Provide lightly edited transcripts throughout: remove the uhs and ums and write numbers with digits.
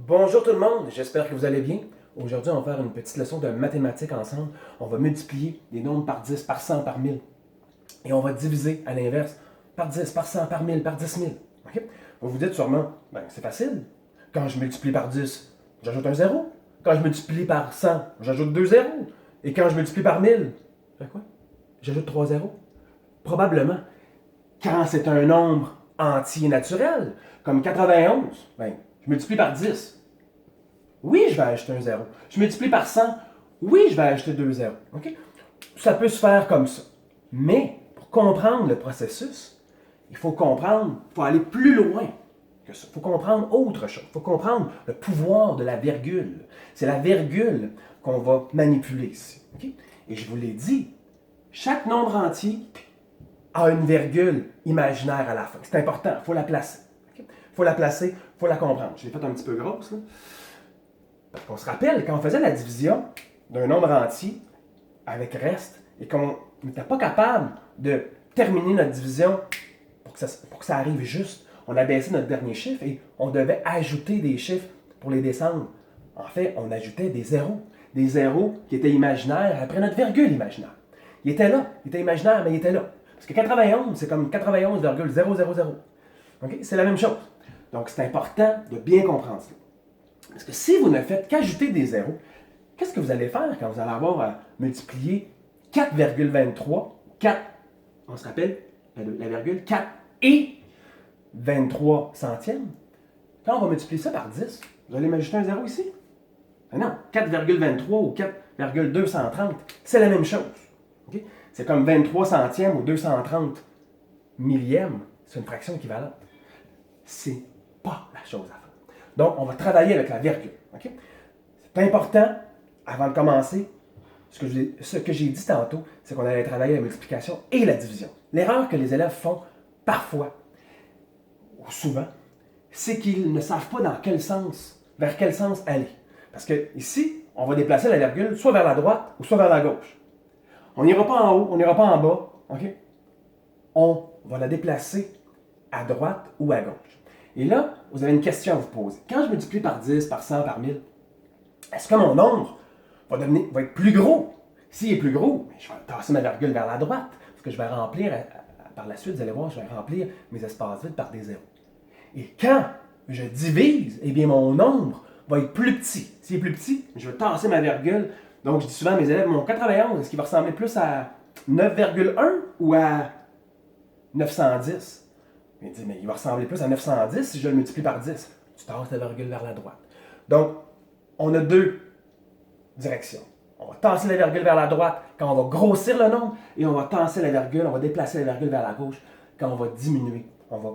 Bonjour tout le monde, j'espère que vous allez bien. Aujourd'hui, on va faire une petite leçon de mathématiques ensemble. On va multiplier des nombres par 10, par 100, par 1000. Et on va diviser à l'inverse par 10, par 100, par 1000, par 10 000. OK? Vous vous dites sûrement, c'est facile. Quand je multiplie par 10, j'ajoute un zéro. Quand je multiplie par 100, j'ajoute deux zéros. Et quand je multiplie par 1000, je fais quoi? J'ajoute trois zéros. Probablement. Quand c'est un nombre entier naturel, comme 91, je multiplie par 10. Oui, je vais ajouter un zéro. Je multiplie par 100. Oui, je vais ajouter deux zéros. OK? Ça peut se faire comme ça. Mais pour comprendre le processus, il faut comprendre, il faut aller plus loin que ça. Il faut comprendre autre chose. Il faut comprendre le pouvoir de la virgule. C'est la virgule qu'on va manipuler ici. OK? Et je vous l'ai dit, chaque nombre entier a une virgule imaginaire à la fin. C'est important, il faut la placer. Il faut la placer, il faut la comprendre. Je l'ai fait un petit peu grosse, là. Parce qu'on se rappelle, quand on faisait la division d'un nombre entier avec reste et qu'on n'était pas capable de terminer notre division pour que ça arrive juste, on abaissait notre dernier chiffre et on devait ajouter des chiffres pour les descendre. En fait, on ajoutait des zéros qui étaient imaginaires après notre virgule imaginaire. Il était là, il était imaginaire, mais il était là. Parce que 91, c'est comme 91,000. Okay? C'est la même chose. Donc, c'est important de bien comprendre ça. Parce que si vous ne faites qu'ajouter des zéros, qu'est-ce que vous allez faire quand vous allez avoir à multiplier 4,23, 4, on se rappelle, la virgule, 4 et 23 centièmes? Quand on va multiplier ça par 10, vous allez m'ajouter un zéro ici? Mais non, 4,23 ou 4,230, c'est la même chose. Okay? C'est comme 23 centièmes ou 230 millièmes, c'est une fraction équivalente. C'est pas la chose à faire. Donc, on va travailler avec la virgule. Okay? C'est important, avant de commencer, ce que j'ai dit tantôt, c'est qu'on allait travailler la multiplication et la division. L'erreur que les élèves font parfois, ou souvent, c'est qu'ils ne savent pas vers quel sens aller. Parce que ici, on va déplacer la virgule soit vers la droite ou soit vers la gauche. On n'ira pas en haut, on n'ira pas en bas. Okay? On va la déplacer à droite ou à gauche. Et là, vous avez une question à vous poser. Quand je multiplie par 10, par 100, par 1000, est-ce que mon nombre va être plus gros? S'il est plus gros, je vais tasser ma virgule vers la droite, parce que je vais remplir, par la suite, vous allez voir, je vais remplir mes espaces vides par des zéros. Et quand je divise, eh bien, mon nombre va être plus petit. S'il est plus petit, je vais tasser ma virgule. Donc, je dis souvent à mes élèves, mon 91, est-ce qu'il va ressembler plus à 9,1 ou à 910? Il dit, mais il va ressembler plus à 910 si je le multiplie par 10. Tu tasses la virgule vers la droite. Donc, on a deux directions. On va tasser la virgule vers la droite quand on va grossir le nombre et on va tasser la virgule, on va déplacer la virgule vers la gauche quand on va diminuer, on va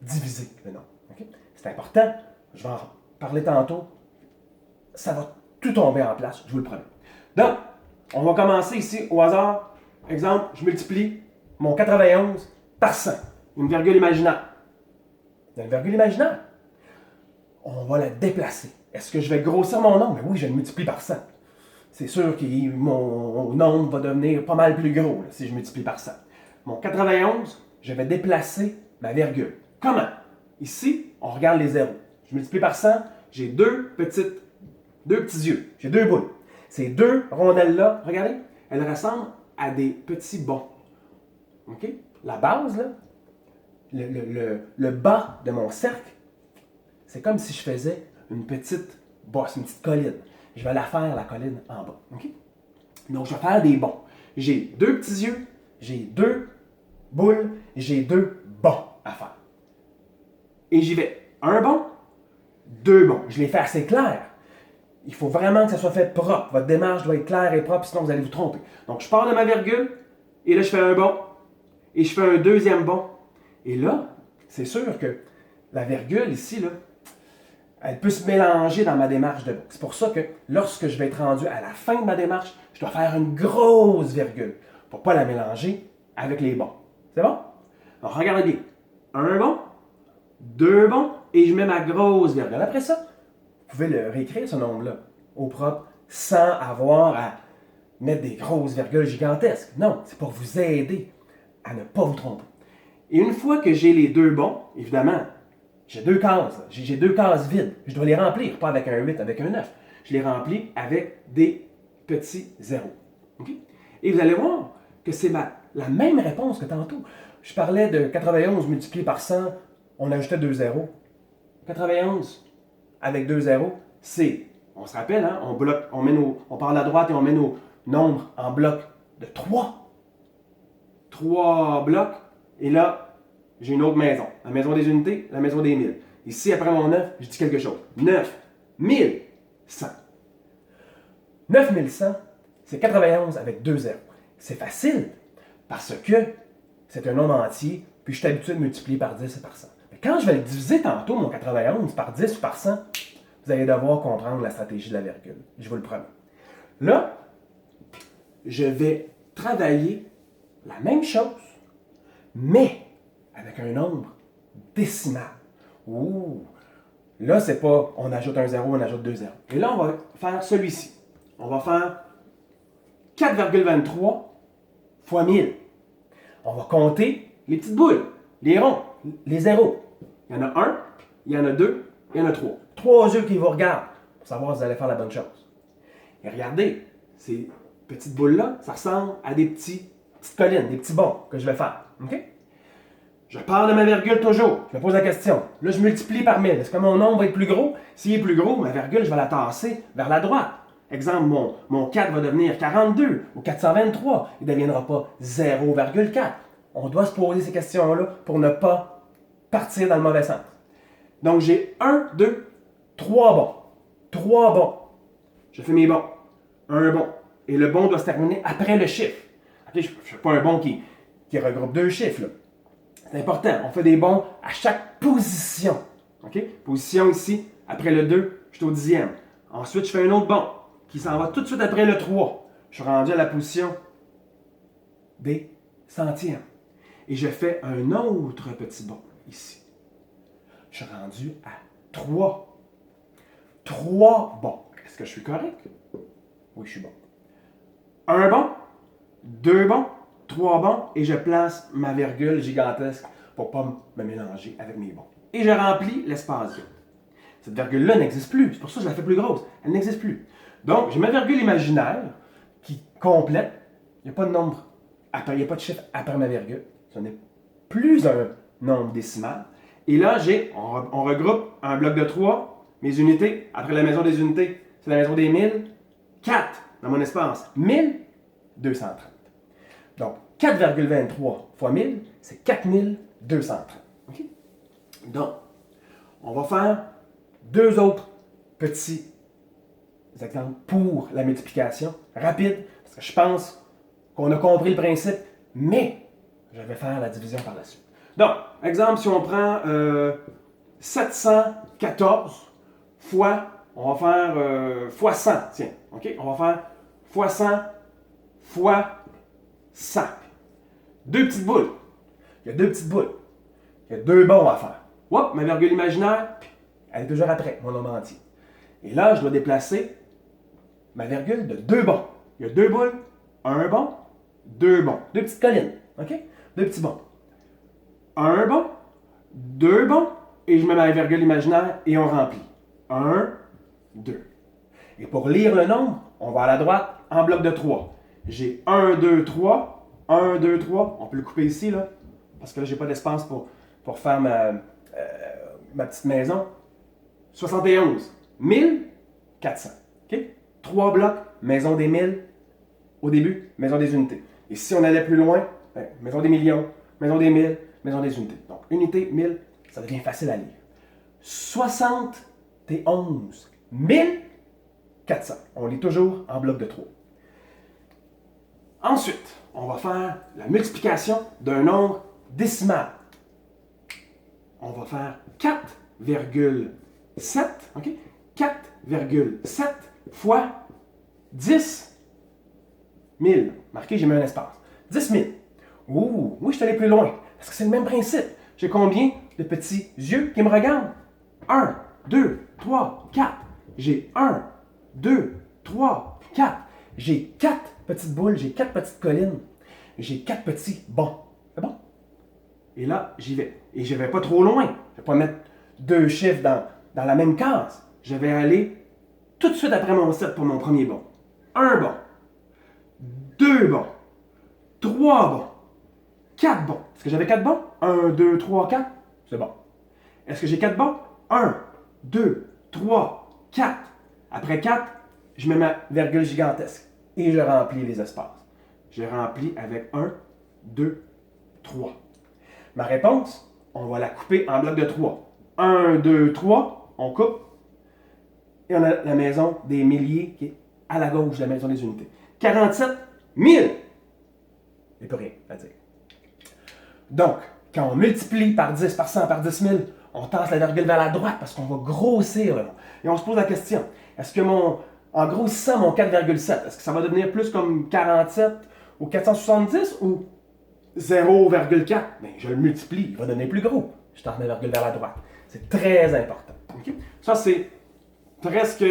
diviser le nombre. Okay? C'est important, je vais en parler tantôt. Ça va tout tomber en place, je vous le promets. Donc, on va commencer ici au hasard. Exemple, je multiplie mon 91 par 100. Une virgule imaginaire. Une virgule imaginaire. On va la déplacer. Est-ce que je vais grossir mon nombre? Oui, je le multiplie par 100. C'est sûr que mon nombre va devenir pas mal plus gros là, si je multiplie par 100. Mon 91, je vais déplacer ma virgule. Comment? Ici, on regarde les zéros. Je multiplie par 100, j'ai deux petits yeux, j'ai deux boules. Ces deux rondelles-là, regardez, elles ressemblent à des petits bons. OK? La base, là, le bas de mon cercle, c'est comme si je faisais une petite bosse, une petite colline. Je vais la faire, la colline, en bas. Okay? Donc, je vais faire des bons. J'ai deux petits yeux, j'ai deux boules, j'ai deux bons à faire. Et j'y vais. Un bon, deux bons. Je les fais assez clair. Il faut vraiment que ça soit fait propre. Votre démarche doit être claire et propre, sinon vous allez vous tromper. Donc, je pars de ma virgule, et là, je fais un bon, et je fais un deuxième bon. Et là, c'est sûr que la virgule ici, là, elle peut se mélanger dans ma démarche de bon. C'est pour ça que lorsque je vais être rendu à la fin de ma démarche, je dois faire une grosse virgule pour ne pas la mélanger avec les bons. C'est bon? Alors, regardez bien. Un bon, deux bons, et je mets ma grosse virgule. Après ça, vous pouvez le réécrire, ce nombre-là, au propre, sans avoir à mettre des grosses virgules gigantesques. Non, c'est pour vous aider à ne pas vous tromper. Et une fois que j'ai les deux bons, évidemment, J'ai deux cases. J'ai deux cases vides. Je dois les remplir, pas avec un 8, avec un 9. Je les remplis avec des petits zéros. Okay? Et vous allez voir que c'est la même réponse que tantôt. Je parlais de 91 multiplié par 100, on ajoutait 2 zéros. 91 avec 2 zéros, c'est, on se rappelle, hein, on part à droite et on met nos nombres en blocs de 3. 3 blocs, et là, j'ai une autre maison. La maison des unités, la maison des 1000. Ici, après mon 9, je dis quelque chose. 9100. 9100, c'est 91 avec 2 zéros. C'est facile, parce que c'est un nombre entier, puis je suis habitué de multiplier par 10 et par 100. Mais quand je vais le diviser tantôt, mon 91, par 10 ou par 100, vous allez devoir comprendre la stratégie de la virgule. Je vous le promets. Là, je vais travailler la même chose, mais avec un nombre décimal. Ouh! Là, c'est pas on ajoute un 0, on ajoute 2 zéros. Et là, on va faire celui-ci. On va faire 4,23 fois 1000. On va compter les petites boules, les ronds, les zéros. Il y en a un, il y en a deux, il y en a trois. Trois yeux qui vous regardent pour savoir si vous allez faire la bonne chose. Et regardez, ces petites boules-là, ça ressemble à des petites collines, des petits bonds que je vais faire. OK? Je pars de ma virgule toujours. Je me pose la question. Là, je multiplie par 1000. Est-ce que mon nombre va être plus gros? S'il est plus gros, ma virgule, je vais la tasser vers la droite. Exemple, mon 4 va devenir 42 ou 423. Il ne deviendra pas 0,4. On doit se poser ces questions-là pour ne pas partir dans le mauvais sens. Donc, j'ai 1, 2, 3 bons. 3 bons. Je fais mes bons. Un bon. Et le bon doit se terminer après le chiffre. Okay, je ne fais pas un bon qui regroupe deux chiffres. Là. C'est important. On fait des bons à chaque position. Okay? Position ici, après le 2, je suis au 10e. Ensuite, je fais un autre bon qui s'en va tout de suite après le 3. Je suis rendu à la position des centièmes. Et je fais un autre petit bon ici. Je suis rendu à 3. 3 bons. Est-ce que je suis correct? Oui, je suis bon. Un bon, deux bons, 3 bons, et je place ma virgule gigantesque pour ne pas me mélanger avec mes bons. Et je remplis l'espace vide. Cette virgule-là n'existe plus. C'est pour ça que je la fais plus grosse. Elle n'existe plus. Donc, j'ai ma virgule imaginaire qui complète. Il n'y a pas de nombre après, il n'y a pas de chiffre après ma virgule. Ce n'est plus un nombre décimal. Et là, on regroupe un bloc de 3, mes unités. Après la maison des unités, c'est la maison des 1000. 4 dans mon espace. 1230. Donc, 4,23 fois 1000, c'est 4230. Okay? Donc, on va faire deux autres petits exemples pour la multiplication rapide, parce que je pense qu'on a compris le principe, mais je vais faire la division par la suite. Donc, exemple, si on prend 714 fois, on va faire fois 100, tiens, ok? On va faire fois 100 fois 100. Deux petites boules. Il y a deux petites boules. Il y a deux bons à faire. Hop, ma virgule imaginaire, elle est toujours après, mon nombre entier. Et là, je dois déplacer ma virgule de deux bons. Il y a deux boules, un bon, deux bons. Deux petites collines, ok? Deux petits bons. Un bon, deux bons, et je mets ma virgule imaginaire et on remplit. Un, deux. Et pour lire le nombre, on va à la droite en bloc de 3. J'ai 1, 2, 3, 1, 2, 3. On peut le couper ici, là, parce que là, j'ai pas d'espace pour faire ma petite maison. 71, 1400. OK? 3 blocs, maison des 1000, au début, maison des unités. Et si on allait plus loin, maison des millions, maison des 1000, maison des unités. Donc, unité, 1000, ça devient facile à lire. 71 1400. On lit toujours en bloc de 3. Ensuite, on va faire la multiplication d'un nombre décimal. On va faire 4,7, ok? 4,7 fois 10 000. Marqué, j'ai mis un espace. 10 000. Ouh, oui, je suis allé plus loin. Parce que c'est le même principe. J'ai combien de petits yeux qui me regardent? 1, 2, 3, 4. J'ai 1, 2, 3, 4. J'ai 4 petites boules, j'ai 4 petites collines. J'ai 4 petits bons. C'est bon? Et là, j'y vais. Et je ne vais pas trop loin. Je ne vais pas mettre deux chiffres dans la même case. Je vais aller tout de suite après mon 7 pour mon premier bon. Un bon, deux bons, trois bons, quatre bons. Est-ce que j'avais quatre bons? Un, deux, trois, quatre. C'est bon. Est-ce que j'ai quatre bons? Un, deux, trois, quatre. Après quatre, je mets ma virgule gigantesque et je remplis les espaces. Je remplis avec un, deux, trois. Ma réponse, on va la couper en blocs de 3. 1, 2, 3, on coupe. Et on a la maison des milliers qui est à la gauche de la maison des unités. 47 000. Il n'y a plus rien à dire. Donc, quand on multiplie par 10, par 100, par 10 000, on tasse la virgule vers la droite parce qu'on va grossir. Là. Et on se pose la question, est-ce que en grossissant mon 4,7, est-ce que ça va devenir plus comme 47 ou 470 ou 0,4? Bien, je le multiplie, il va devenir plus gros. Je tasse ma virgule vers la droite. C'est très important. Okay? Ça, c'est presque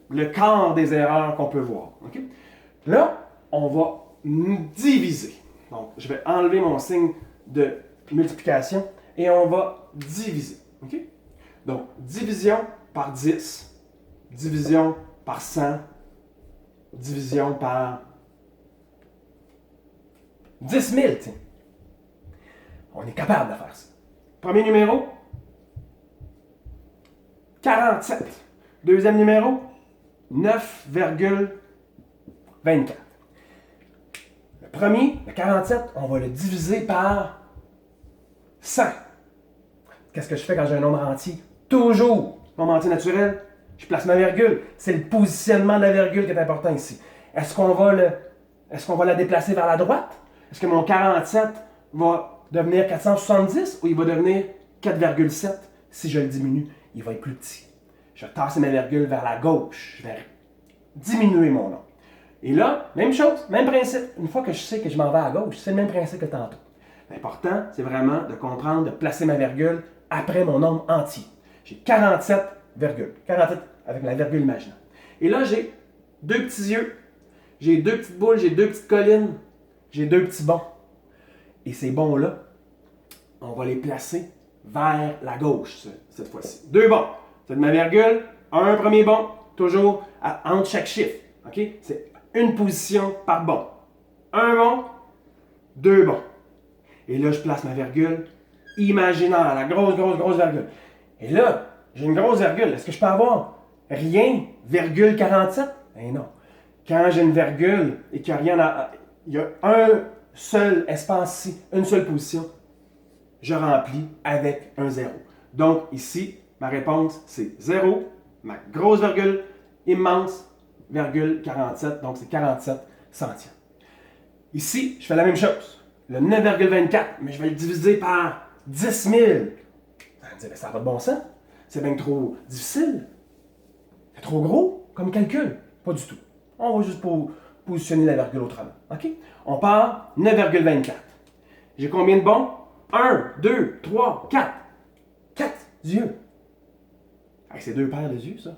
le quart des erreurs qu'on peut voir. Okay? Là, on va diviser. Donc, je vais enlever mon signe de multiplication et on va diviser. Okay? Donc, division par 10, division par 100, division par 10 000. Tiens. On est capable de faire ça. Premier numéro, 47. Deuxième numéro, 9,24. Le premier, le 47, on va le diviser par 100. Qu'est-ce que je fais quand j'ai un nombre entier? Toujours, nombre entier naturel, je place ma virgule. C'est le positionnement de la virgule qui est important ici. Est-ce qu'on va la déplacer vers la droite? Est-ce que mon 47 va devenir 470 ou il va devenir 4,7 si je le diminue? Il va être plus petit. Je vais tasser ma virgule vers la gauche. Je vais diminuer mon nombre. Et là, même chose, même principe. Une fois que je sais que je m'en vais à gauche, c'est le même principe que tantôt. L'important, c'est vraiment de comprendre, de placer ma virgule après mon nombre entier. J'ai 47 virgules. 47 avec la virgule imaginaire. Et là, j'ai deux petits yeux, j'ai deux petites boules, j'ai deux petites collines, j'ai deux petits bons. Et ces bons-là, on va les placer vers la gauche cette fois-ci. Deux bons. C'est de ma virgule, un premier bon, toujours entre chaque chiffre. Okay? C'est une position par bon. Un bon, deux bons. Et là, je place ma virgule imaginaire, la grosse virgule. Et là, j'ai une grosse virgule. Est-ce que je peux avoir rien, virgule 47? Eh non. Quand j'ai une virgule et qu'il n'y a rien il y a un seul espace ici, une seule position, je remplis avec un zéro. Donc, ici, ma réponse, c'est 0, ma grosse virgule, immense, virgule 47, donc c'est 47 centièmes. Ici, je fais la même chose. Le 9,24, mais je vais le diviser par 10 000. Ça n'a pas de bon sens. C'est bien trop difficile. C'est trop gros comme calcul. Pas du tout. On va juste positionner la virgule autrement. OK? On part 9,24. J'ai combien de bons? 1, 2, 3, 4. 4 yeux. C'est deux paires de yeux, ça.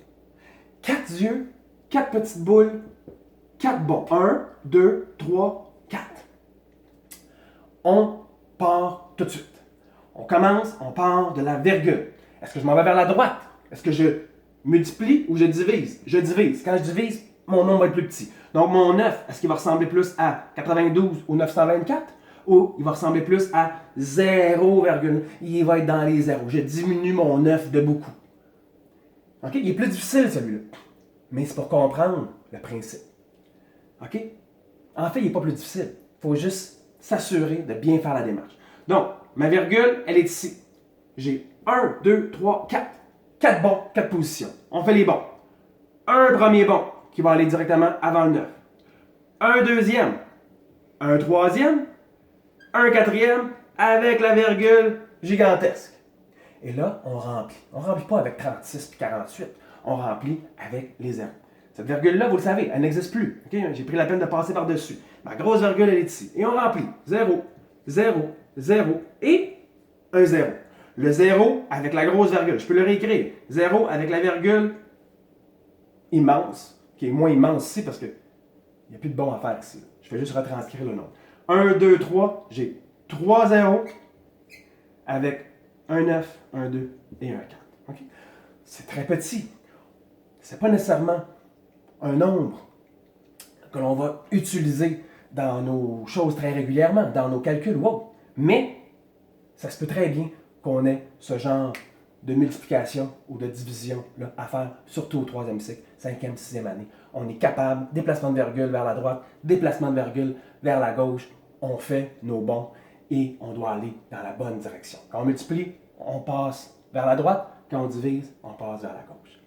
4 yeux, 4 petites boules, 4 bons. 1, 2, 3, 4. On part tout de suite. On commence, on part de la virgule. Est-ce que je m'en vais vers la droite? Est-ce que je multiplie ou je divise? Je divise. Quand je divise, mon nombre va être plus petit. Donc mon 9, est-ce qu'il va ressembler plus à 92 ou 924? Ou il va ressembler plus à 0, il va être dans les zéros. Je diminue mon 9 de beaucoup. OK? Il est plus difficile celui-là. Mais c'est pour comprendre le principe. OK? En fait, il n'est pas plus difficile. Il faut juste s'assurer de bien faire la démarche. Donc, ma virgule, elle est ici. J'ai 1, 2, 3, 4. 4 bons, 4 positions. On fait les bons. Un premier bon qui va aller directement avant le 9. Un deuxième. Un troisième. Un quatrième avec la virgule gigantesque. Et là, on remplit. On ne remplit pas avec 36 et 48. On remplit avec les zéros. Cette virgule-là, vous le savez, elle n'existe plus. Okay? J'ai pris la peine de passer par-dessus. Ma grosse virgule, elle est ici. Et on remplit. 0, 0, 0 et un 0. Le 0 avec la grosse virgule. Je peux le réécrire. 0 avec la virgule immense, qui est moins immense ici parce qu'il n'y a plus de bon à faire ici. Je vais juste retranscrire le nombre. 1, 2, 3, j'ai 3 zéros avec un 9, un 2 et un 4. OK? C'est très petit. Ce n'est pas nécessairement un nombre que l'on va utiliser dans nos choses très régulièrement, dans nos calculs. Wow! Mais ça se peut très bien qu'on ait ce genre de multiplication ou de division là, à faire, surtout au troisième cycle, cinquième, sixième année. On est capable, déplacement de virgule vers la droite, déplacement de virgule vers la gauche, on fait nos bons et on doit aller dans la bonne direction. Quand on multiplie, on passe vers la droite, quand on divise, on passe vers la gauche.